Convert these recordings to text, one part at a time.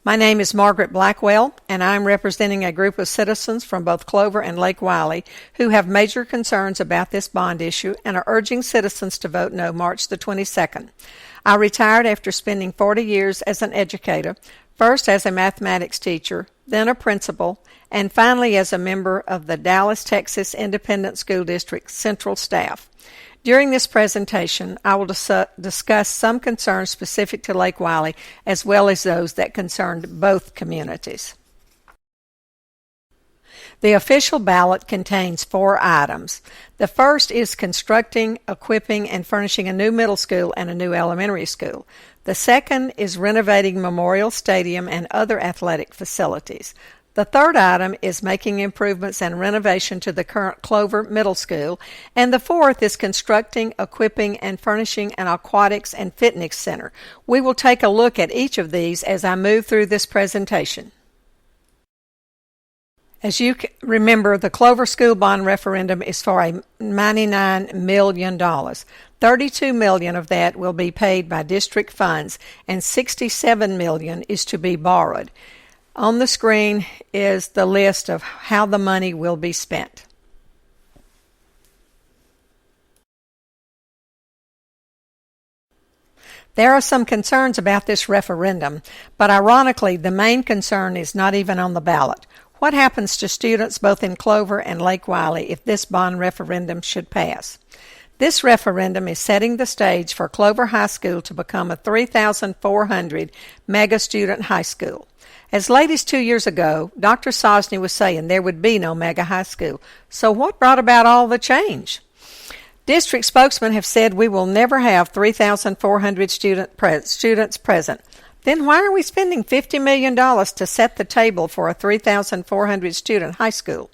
My name is Margaret Blackwell, and I'm representing a group of citizens from both Clover and Lake Wylie who have major concerns about this bond issue and are urging citizens to vote no March the 22nd. I retired after spending 40 years as an educator, first as a mathematics teacher, then a principal, and finally as a member of the Dallas, Texas Independent School District Central Staff. During this presentation, I will discuss some concerns specific to Lake Wylie as well as those that concerned both communities. The official ballot contains 4 items. The first is constructing, equipping, and furnishing a new middle school and a new elementary school. The second is renovating Memorial Stadium and other athletic facilities. The third item is making improvements and renovation to the current Clover Middle School, and the fourth is constructing, equipping, and furnishing an aquatics and fitness center. We will take a look at each of these as I move through this presentation. As you remember, the Clover School Bond Referendum is for $99 million. $32 million of that will be paid by district funds, and $67 million is to be borrowed. On the screen is the list of how the money will be spent. There are some concerns about this referendum, but ironically, the main concern is not even on the ballot. What happens to students both in Clover and Lake Wylie if this bond referendum should pass? This referendum is setting the stage for Clover High School to become a 3,400 mega-student high school. As late as 2 years ago, Dr. Sosney was saying there would be no mega high school. So what brought about all the change? District spokesmen have said we will never have 3,400 students present. Then why are we spending $50 million to set the table for a 3,400 student high school?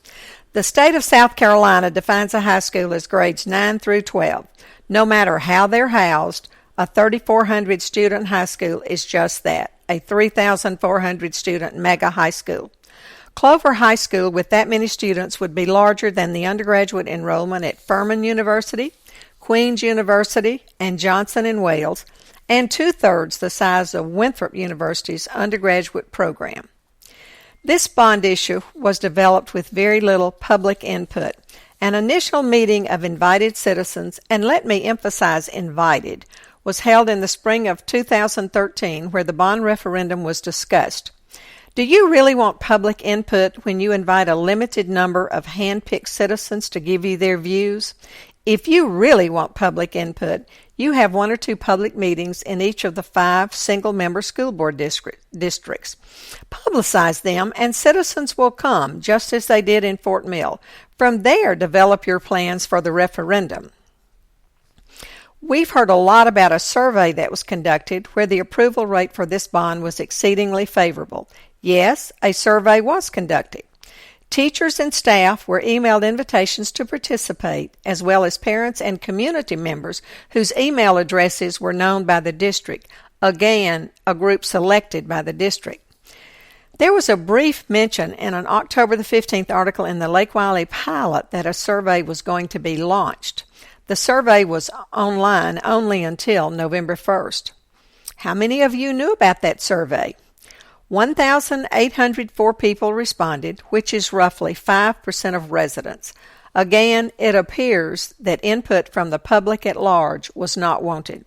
The state of South Carolina defines a high school as grades 9 through 12. No matter how they're housed, a 3,400 student high school is just that, a 3,400 student mega high school. Clover High School with that many students would be larger than the undergraduate enrollment at Furman University, Queen's University, and Johnson & Wales, and 2/3 the size of Winthrop University's undergraduate program. This bond issue was developed with very little public input. An initial meeting of invited citizens, and let me emphasize invited, was held in the spring of 2013 where the bond referendum was discussed. Do you really want public input when you invite a limited number of hand-picked citizens to give you their views? If you really want public input, you have 1 or 2 public meetings in each of the 5 single-member school board districts. Publicize them and citizens will come, just as they did in Fort Mill. From there, develop your plans for the referendum. We've heard a lot about a survey that was conducted where the approval rate for this bond was exceedingly favorable. Yes, a survey was conducted. Teachers and staff were emailed invitations to participate, as well as parents and community members whose email addresses were known by the district, again, a group selected by the district. There was a brief mention in an October the 15th article in the Lake Wylie Pilot that a survey was going to be launched. The survey was online only until November 1st. How many of you knew about that survey? 1,804 people responded, which is roughly 5% of residents. Again, it appears that input from the public at large was not wanted.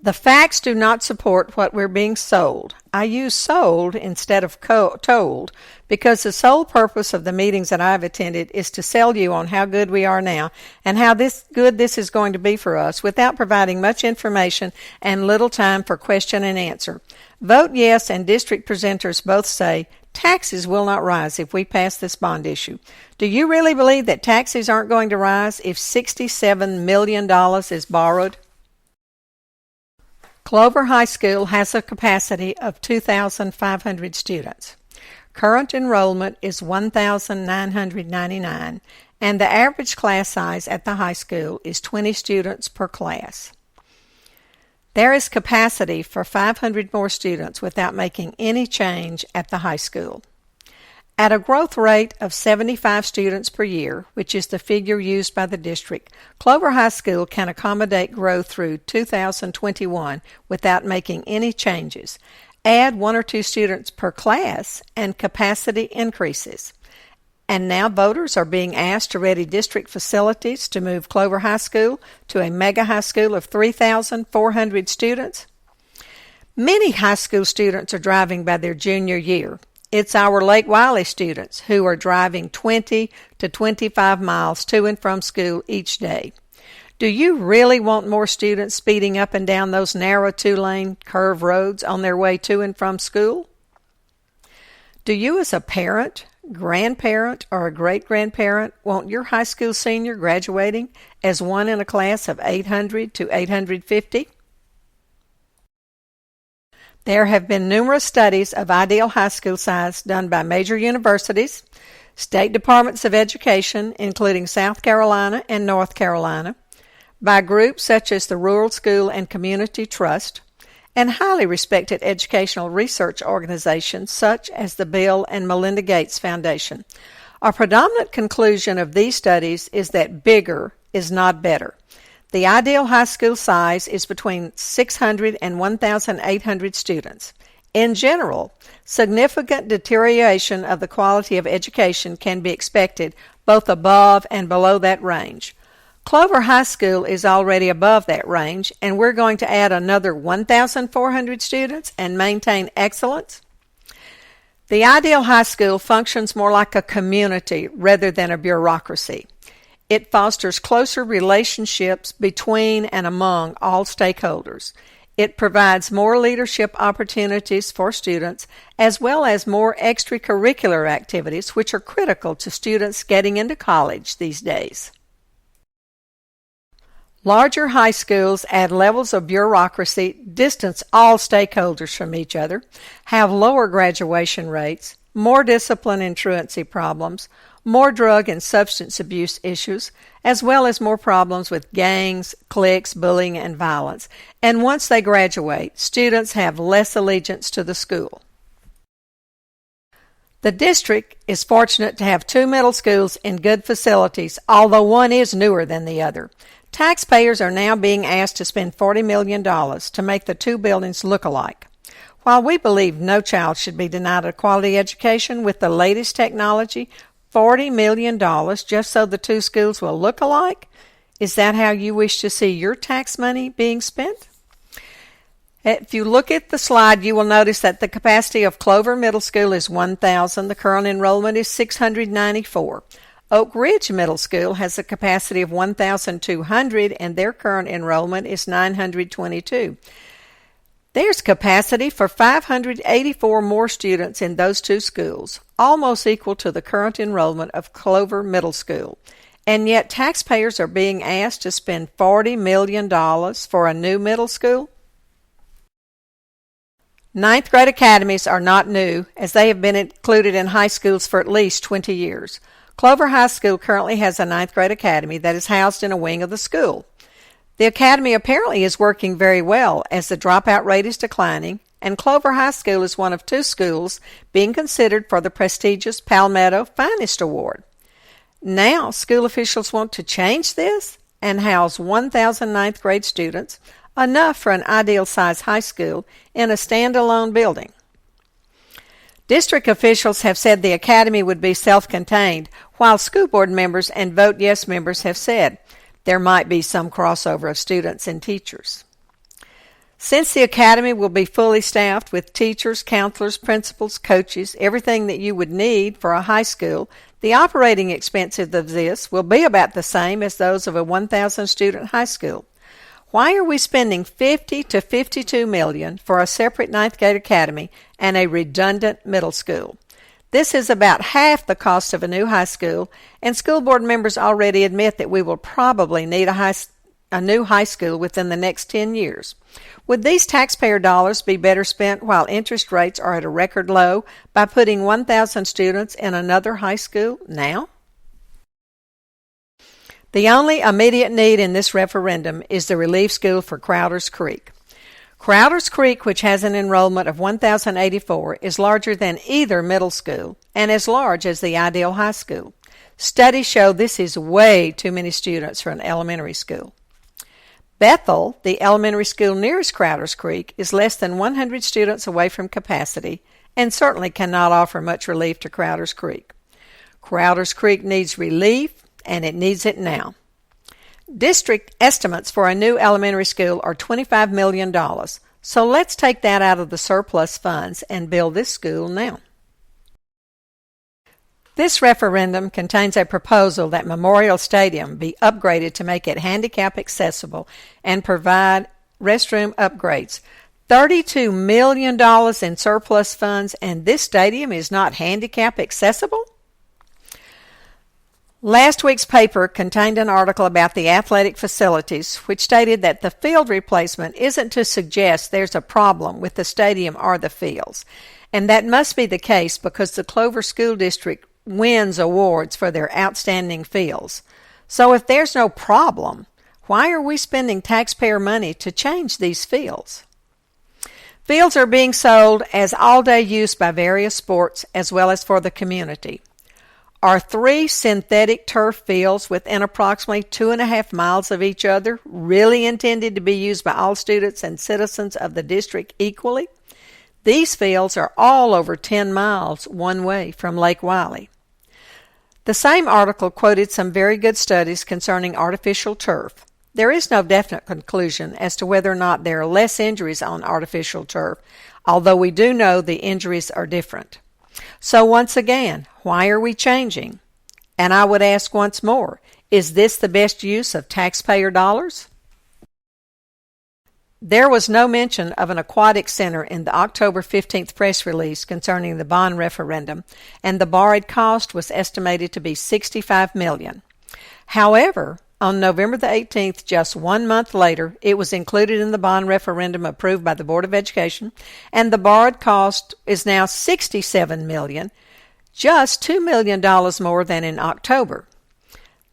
The facts do not support what we're being sold. I use sold instead of told because the sole purpose of the meetings that I've attended is to sell you on how good we are now and how good this is going to be for us without providing much information and little time for question and answer. Vote yes, and district presenters both say taxes will not rise if we pass this bond issue. Do you really believe that taxes aren't going to rise if $67 million is borrowed? Clover High School has a capacity of 2,500 students. Current enrollment is 1,999, and the average class size at the high school is 20 students per class. There is capacity for 500 more students without making any change at the high school. At a growth rate of 75 students per year, which is the figure used by the district, Clover High School can accommodate growth through 2021 without making any changes. Add 1 or 2 students per class and capacity increases. And now voters are being asked to ready district facilities to move Clover High School to a mega high school of 3,400 students. Many high school students are driving by their junior year. It's our Lake Wiley students who are driving 20 to 25 miles to and from school each day. Do you really want more students speeding up and down those narrow 2-lane curved roads on their way to and from school? Do you as a parent, grandparent, or a great-grandparent want your high school senior graduating as one in a class of 800 to 850? There have been numerous studies of ideal high school size done by major universities, state departments of education, including South Carolina and North Carolina, by groups such as the Rural School and Community Trust, and highly respected educational research organizations such as the Bill and Melinda Gates Foundation. A predominant conclusion of these studies is that bigger is not better. The ideal high school size is between 600 and 1,800 students. In general, significant deterioration of the quality of education can be expected both above and below that range. Clover High School is already above that range, and we're going to add another 1,400 students and maintain excellence. The ideal high school functions more like a community rather than a bureaucracy. It fosters closer relationships between and among all stakeholders. It provides more leadership opportunities for students, as well as more extracurricular activities, which are critical to students getting into college these days. Larger high schools add levels of bureaucracy, distance all stakeholders from each other, have lower graduation rates, more discipline and truancy problems, more drug and substance abuse issues, as well as more problems with gangs, cliques, bullying, and violence. And once they graduate, students have less allegiance to the school. The district is fortunate to have 2 middle schools in good facilities, although one is newer than the other. Taxpayers are now being asked to spend $40 million to make the 2 buildings look alike. While we believe no child should be denied a quality education with the latest technology, $40 million just so the 2 schools will look alike? Is that how you wish to see your tax money being spent? If you look at the slide, you will notice that the capacity of Clover Middle School is 1,000. The current enrollment is 694. Oak Ridge Middle School has a capacity of 1,200, and their current enrollment is 922. There's capacity for 584 more students in those 2 schools, almost equal to the current enrollment of Clover Middle School. And yet taxpayers are being asked to spend $40 million for a new middle school? Ninth grade academies are not new, as they have been included in high schools for at least 20 years. Clover High School currently has a 9th grade academy that is housed in a wing of the school. The academy apparently is working very well as the dropout rate is declining, and Clover High School is one of 2 schools being considered for the prestigious Palmetto Finest Award. Now, school officials want to change this and house 1,000 9th grade students, enough for an ideal-sized high school, in a standalone building. District officials have said the academy would be self-contained, while school board members and Vote Yes members have said there might be some crossover of students and teachers. Since the academy will be fully staffed with teachers, counselors, principals, coaches, everything that you would need for a high school, the operating expenses of this will be about the same as those of a 1,000-student high school. Why are we spending $50 to $52 million for a separate 9th grade academy and a redundant middle school? This is about half the cost of a new high school, and school board members already admit that we will probably need a new high school within the next 10 years. Would these taxpayer dollars be better spent while interest rates are at a record low by putting 1,000 students in another high school now? The only immediate need in this referendum is the relief school for Crowder's Creek. Crowder's Creek, which has an enrollment of 1,084, is larger than either middle school and as large as the ideal high school. Studies show this is way too many students for an elementary school. Bethel, the elementary school nearest Crowders Creek, is less than 100 students away from capacity and certainly cannot offer much relief to Crowders Creek. Crowders Creek needs relief, and it needs it now. District estimates for a new elementary school are $25 million, so let's take that out of the surplus funds and build this school now. This referendum contains a proposal that Memorial Stadium be upgraded to make it handicap accessible and provide restroom upgrades. $32 million in surplus funds, and this stadium is not handicap accessible? Last week's paper contained an article about the athletic facilities, which stated that the field replacement isn't to suggest there's a problem with the stadium or the fields, and that must be the case because the Clover School District wins awards for their outstanding fields. So if there's no problem, why are we spending taxpayer money to change these fields? Fields are being sold as all-day use by various sports as well as for the community. Are 3 synthetic turf fields within approximately 2.5 miles of each other really intended to be used by all students and citizens of the district equally? These fields are all over 10 miles one way from Lake Wiley. The same article quoted some very good studies concerning artificial turf. There is no definite conclusion as to whether or not there are less injuries on artificial turf, although we do know the injuries are different. So once again, why are we changing? And I would ask once more, is this the best use of taxpayer dollars? There was no mention of an aquatic center in the October 15th press release concerning the bond referendum, and the borrowed cost was estimated to be $65 million. However, on November the 18th, just 1 month later, it was included in the bond referendum approved by the Board of Education, and the borrowed cost is now $67 million, just $2 million more than in October.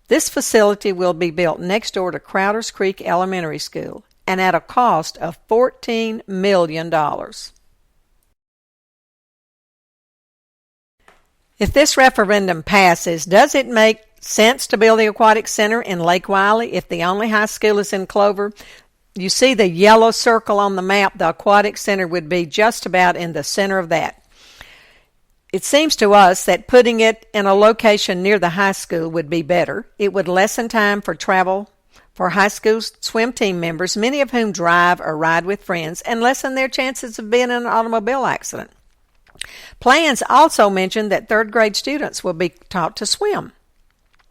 This facility will be built next door to Crowders Creek Elementary School, and at a cost of $14 million. If this referendum passes, does it make sense to build the aquatic center in Lake Wiley if the only high school is in Clover? You see the yellow circle on the map. The aquatic center would be just about in the center of that. It seems to us that putting it in a location near the high school would be better. It would lessen time for travel for high school swim team members, many of whom drive or ride with friends, and lessen their chances of being in an automobile accident. Plans also mention that third-grade students will be taught to swim.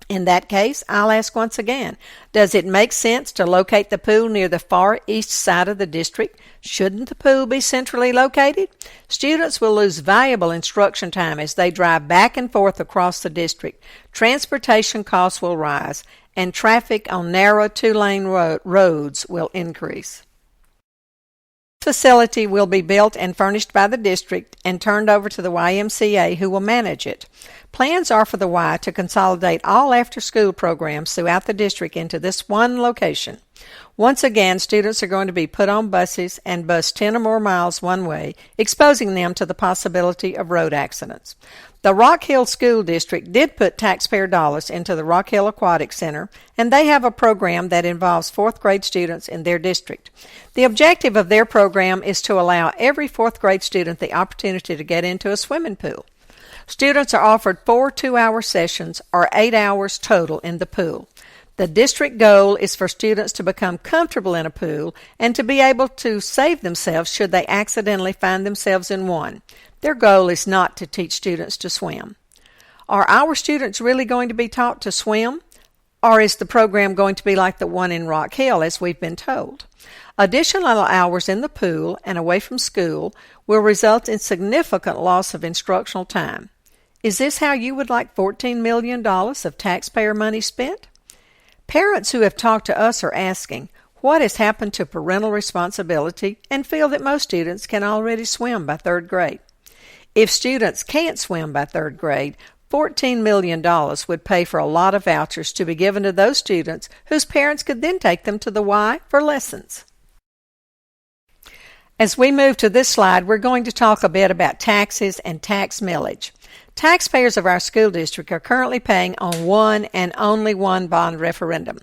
In that case, I'll ask once again, does it make sense to locate the pool near the far east side of the district? Shouldn't the pool be centrally located? Students will lose valuable instruction time as they drive back and forth across the district. Transportation costs will rise, and traffic on narrow 2-lane roads will increase. The facility will be built and furnished by the district and turned over to the YMCA, who will manage it. Plans are for the Y to consolidate all after-school programs throughout the district into this one location. Once again, students are going to be put on buses and bused 10 or more miles one way, exposing them to the possibility of road accidents. The Rock Hill School District did put taxpayer dollars into the Rock Hill Aquatic Center, and they have a program that involves fourth-grade students in their district. The objective of their program is to allow every fourth-grade student the opportunity to get into a swimming pool. Students are offered 4 2-hour sessions, or 8 hours total in the pool. The district goal is for students to become comfortable in a pool and to be able to save themselves should they accidentally find themselves in one. Their goal is not to teach students to swim. Are our students really going to be taught to swim? Or is the program going to be like the one in Rock Hill, as we've been told? Additional hours in the pool and away from school will result in significant loss of instructional time. Is this how you would like $14 million of taxpayer money spent? Parents who have talked to us are asking, what has happened to parental responsibility, and feel that most students can already swim by 3rd grade. If students can't swim by 3rd grade, $14 million would pay for a lot of vouchers to be given to those students whose parents could then take them to the Y for lessons. As we move to this slide, we're going to talk a bit about taxes and tax millage. Taxpayers of our school district are currently paying on one and only one bond referendum.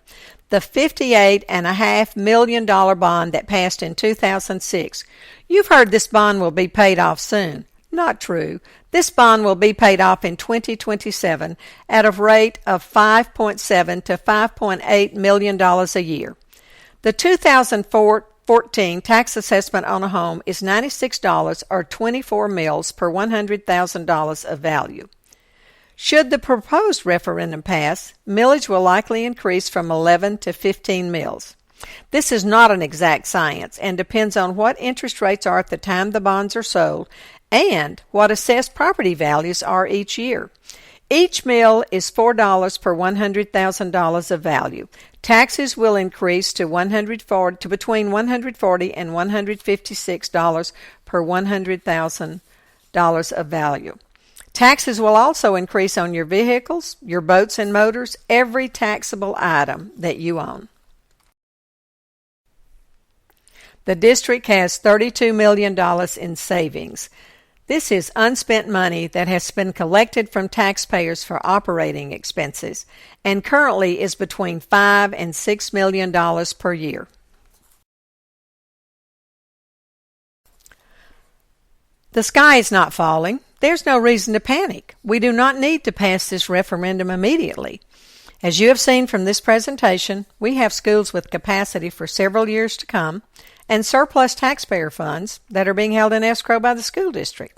the $58.5 million bond that passed in 2006. You've heard this bond will be paid off soon. Not true. This bond will be paid off in 2027 at a rate of $5.7 to $5.8 million a year. The 2014 tax assessment on a home is $96 or 24 mills per $100,000 of value. Should the proposed referendum pass, millage will likely increase from 11 to 15 mills. This is not an exact science and depends on what interest rates are at the time the bonds are sold and what assessed property values are each year. Each mill is $4 per $100,000 of value. Taxes will increase to between $140 and $156 per $100,000 of value. Taxes will also increase on your vehicles, your boats and motors, every taxable item that you own. The district has $32 million in savings. This is unspent money that has been collected from taxpayers for operating expenses and currently is between $5 and $6 million per year. The sky is not falling. There's no reason to panic. We do not need to pass this referendum immediately. As you have seen from this presentation, we have schools with capacity for several years to come and surplus taxpayer funds that are being held in escrow by the school district.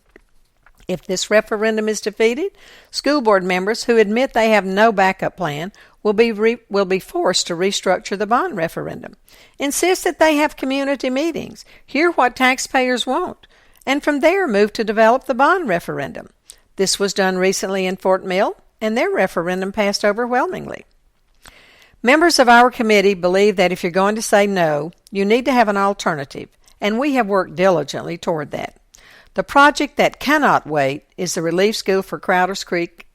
If this referendum is defeated, school board members who admit they have no backup plan will be forced to restructure the bond referendum. Insist that they have community meetings, hear what taxpayers want, and from there move to develop the bond referendum. This was done recently in Fort Mill, and their referendum passed overwhelmingly. Members of our committee believe that if you're going to say no, you need to have an alternative, and we have worked diligently toward that. The project that cannot wait is the Relief School for Crowders Creek.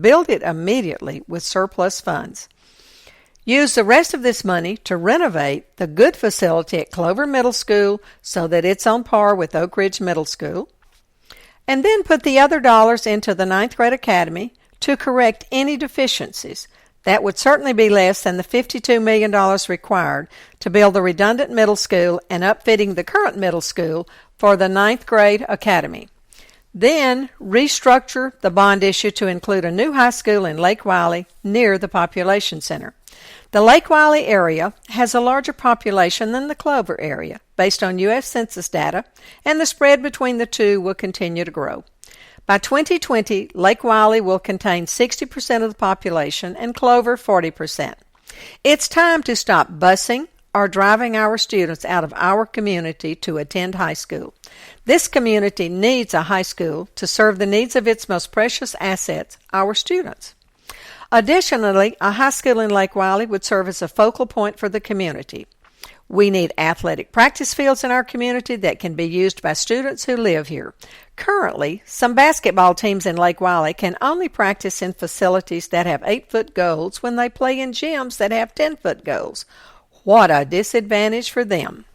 Build it immediately with surplus funds. Use the rest of this money to renovate the good facility at Clover Middle School so that it's on par with Oak Ridge Middle School. And then put the other dollars into the 9th grade academy to correct any deficiencies. That would certainly be less than the $52 million required to build the redundant middle school and upfitting the current middle school for the 9th grade academy. Then restructure the bond issue to include a new high school in Lake Wylie near the population center. The Lake Wylie area has a larger population than the Clover area, based on U.S. Census data, and the spread between the two will continue to grow. By 2020, Lake Wylie will contain 60% of the population and Clover 40%. It's time to stop busing or driving our students out of our community to attend high school. This community needs a high school to serve the needs of its most precious assets, our students. Additionally, a high school in Lake Wylie would serve as a focal point for the community. We need athletic practice fields in our community that can be used by students who live here. Currently, some basketball teams in Lake Wylie can only practice in facilities that have 8-foot goals when they play in gyms that have 10-foot goals. What a disadvantage for them.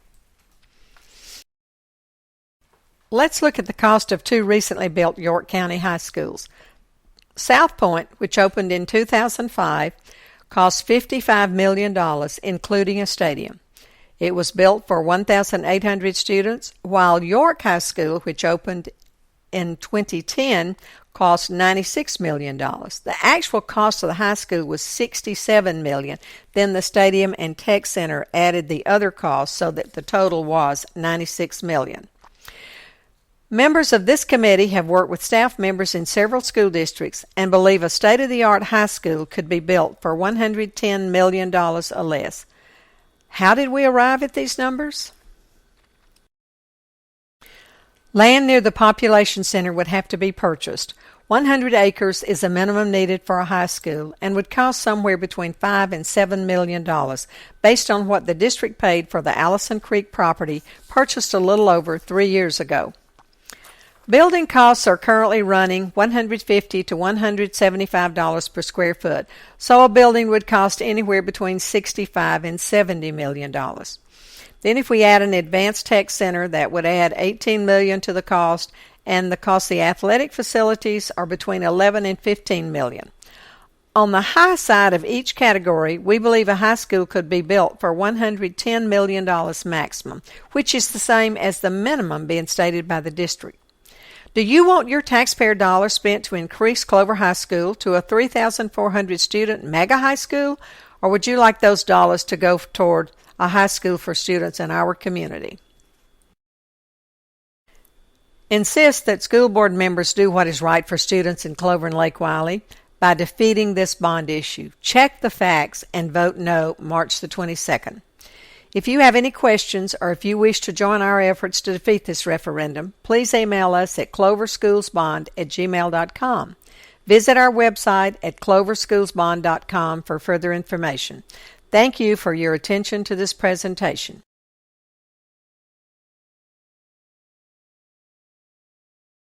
Let's look at the cost of two recently built York County high schools. South Point, which opened in 2005, cost $55 million, including a stadium. It was built for 1,800 students, while York High School, which opened in 2010, cost $96 million. The actual cost of the high school was $67 million. Then the stadium and tech center added the other costs so that the total was $96 million. Members of this committee have worked with staff members in several school districts and believe a state-of-the-art high school could be built for $110 million or less. How did we arrive at these numbers? Land near the population center would have to be purchased. 100 acres is the minimum needed for a high school and would cost somewhere between $5 and $7 million, based on what the district paid for the Allison Creek property purchased a little over 3 years ago. Building costs are currently running $150 to $175 per square foot, so a building would cost anywhere between $65 and $70 million. Then if we add an advanced tech center, that would add $18 million to the cost, and the cost of the athletic facilities are between $11 and $15 million. On the high side of each category, we believe a high school could be built for $110 million maximum, which is the same as the minimum being stated by the district. Do you want your taxpayer dollars spent to increase Clover High School to a 3,400 student mega high school, or would you like those dollars to go toward a high school for students in our community? Insist that school board members do what is right for students in Clover and Lake Wylie by defeating this bond issue. Check the facts and vote no March the 22nd. If you have any questions or if you wish to join our efforts to defeat this referendum, please email us at cloverschoolsbond@gmail.com. Visit our website at cloverschoolsbond.com for further information. Thank you for your attention to this presentation.